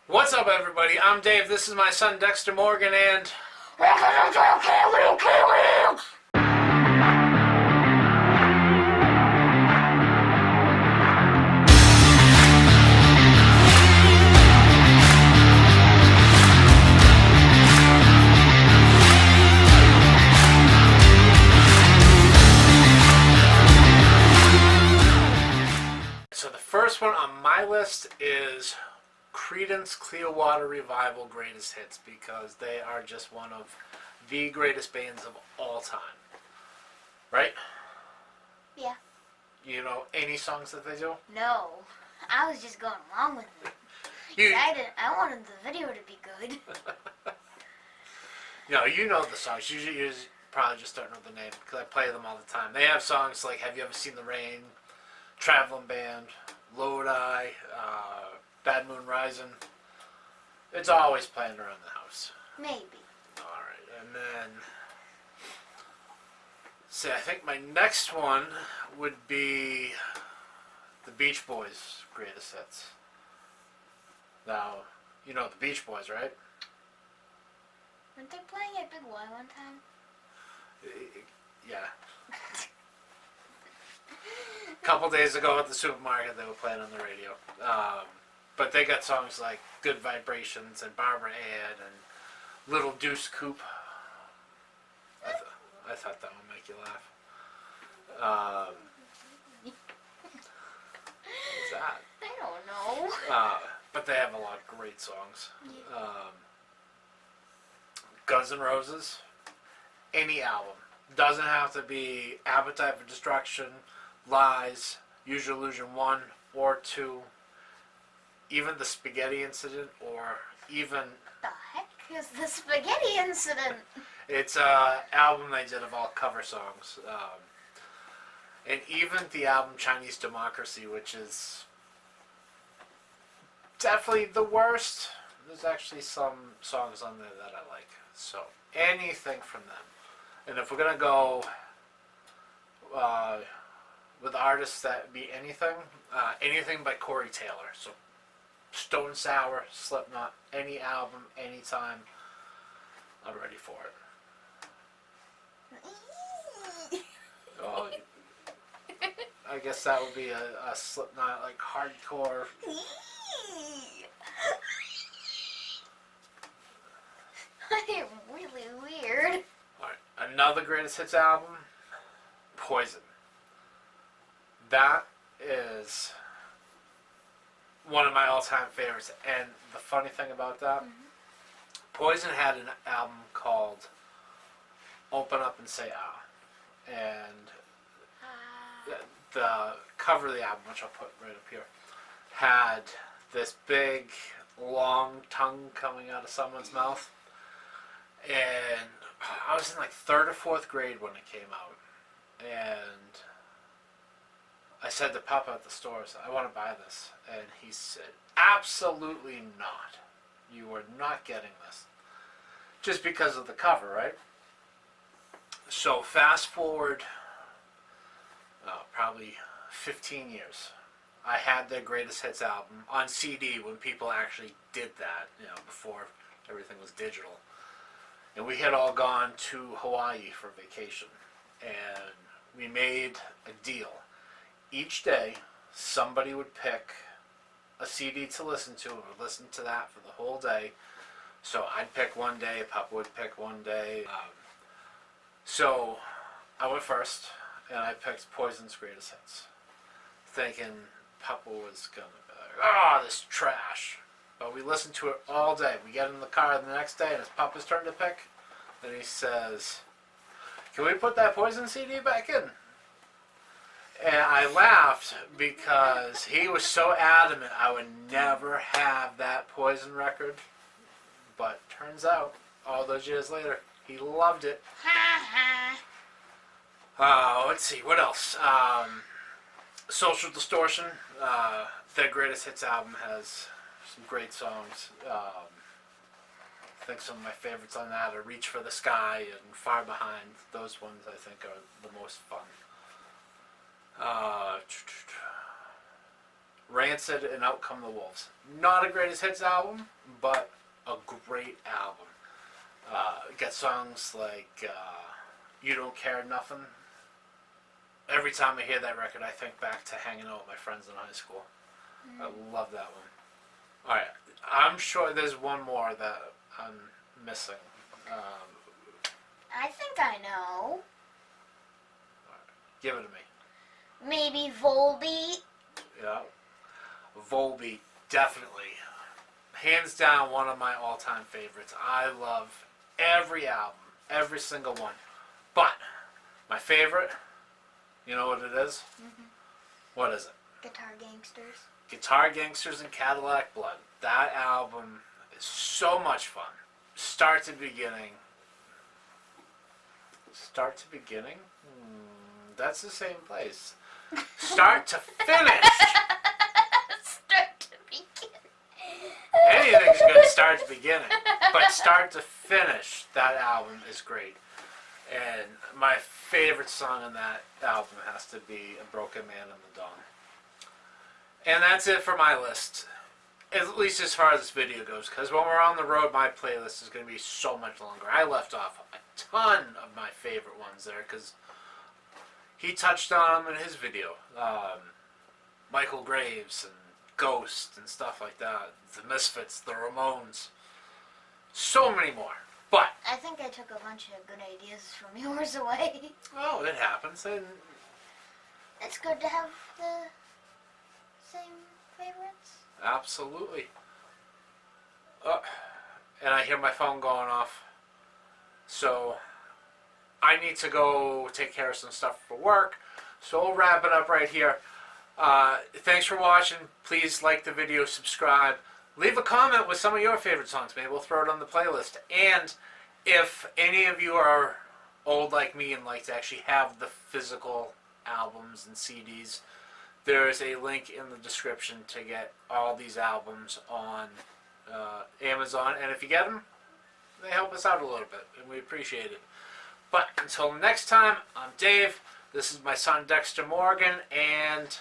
What's up, everybody? I'm Dave. This is my son, Dexter Morgan, and... So the first one on my list is Credence Clearwater Revival Greatest Hits, because they are just one of the greatest bands of all time. Right? Yeah. You know any songs that they do? No. I was just going along with it. I wanted the video to be good. You know the songs. You're probably just starting with the name, because I play them all the time. They have songs like Have You Ever Seen the Rain, Traveling Band, Lodi, Bad Moon Rising. It's always playing around the house. Maybe. Alright, and then... See, I think my next one would be the Beach Boys' Greatest Hits. Now, you know the Beach Boys, right? Weren't they playing at Big Y one time? Yeah. A couple days ago at the supermarket, they were playing on the radio. But they got songs like Good Vibrations and Barbara Ann and Little Deuce Coupe. I thought that would make you laugh. What's that? I don't know. But they have a lot of great songs. Guns N' Roses. Any album. Doesn't have to be Appetite for Destruction, Lies, Use Your Illusion 1 or 2, even the Spaghetti Incident, or even... The heck is the Spaghetti Incident? It's an album they did of all cover songs. And even the album Chinese Democracy, which is definitely the worst. There's actually some songs on there that I like. So, anything from them. And if we're going to go with artists that be anything, anything by Corey Taylor. So, Stone Sour, Slipknot, any album, anytime, I'm ready for it. Oh, I guess that would be a Slipknot, like hardcore. I am really weird. Alright, another greatest hits album, Poison. That is one of my all-time favorites. And the funny thing about that, Poison had an album called Open Up and Say Ah. And the cover of the album, which I'll put right up here, had this big, long tongue coming out of someone's mouth. And I was in like 3rd or 4th grade when it came out. And I said to Papa at the store, I want to buy this. And he said, absolutely not. You are not getting this. Just because of the cover, right? So fast forward probably 15 years. I had their greatest hits album on CD when people actually did that, before everything was digital. And we had all gone to Hawaii for vacation. And we made a deal. Each day, somebody would pick a CD to listen to, and would listen to that for the whole day. So I'd pick one day, Papa would pick one day. So I went first, and I picked Poison's Greatest Hits, thinking Papa was going to be like, this trash. But we listened to it all day. We get in the car the next day, and it's Papa's turn to pick. And he says, can we put that Poison CD back in? And I laughed because he was so adamant I would never have that Poison record. But turns out, all those years later, he loved it. Let's see, what else? Social Distortion. Their greatest hits album has some great songs. I think some of my favorites on that are Reach for the Sky and Far Behind. Those ones I think are the most fun. Rancid and Out Come the Wolves. Not a greatest hits album, but a great album. Got songs like You Don't Care Nothing. Every time I hear that record, I think back to hanging out with my friends in high school. I love that one. Alright, I'm sure there's one more that I'm missing. I think I know. Give it to me. Maybe Volbeat. Yeah. Volbeat, definitely. Hands down, one of my all-time favorites. I love every album, every single one. But my favorite, you know what it is? Mm-hmm. What is it? Guitar Gangsters. Guitar Gangsters and Cadillac Blood. That album is so much fun. Start to beginning. Start to beginning? That's the same place. Start to finish. Start to begin. Anything's good start to beginning. But start to finish, that album is great. And my favorite song on that album has to be A Broken Man in the Dawn. And that's it for my list. At least as far as this video goes. Because when we're on the road, my playlist is going to be so much longer. I left off a ton of my favorite ones there. Because he touched on them in his video. Michael Graves and Ghost and stuff like that. The Misfits, the Ramones. So many more. But I think I took a bunch of good ideas from yours away. oh, it happens. And It's good to have the same favorites. absolutely. And I hear my phone going off. So I need to go take care of some stuff for work. So we'll wrap it up right here. Thanks for watching. Please like the video, subscribe. Leave a comment with some of your favorite songs. Maybe we'll throw it on the playlist. And if any of you are old like me and like to actually have the physical albums and CDs, there's a link in the description to get all these albums on Amazon. And if you get them, they help us out a little bit, and we appreciate it. But until next time, I'm Dave. This is my son Dexter Morgan, and...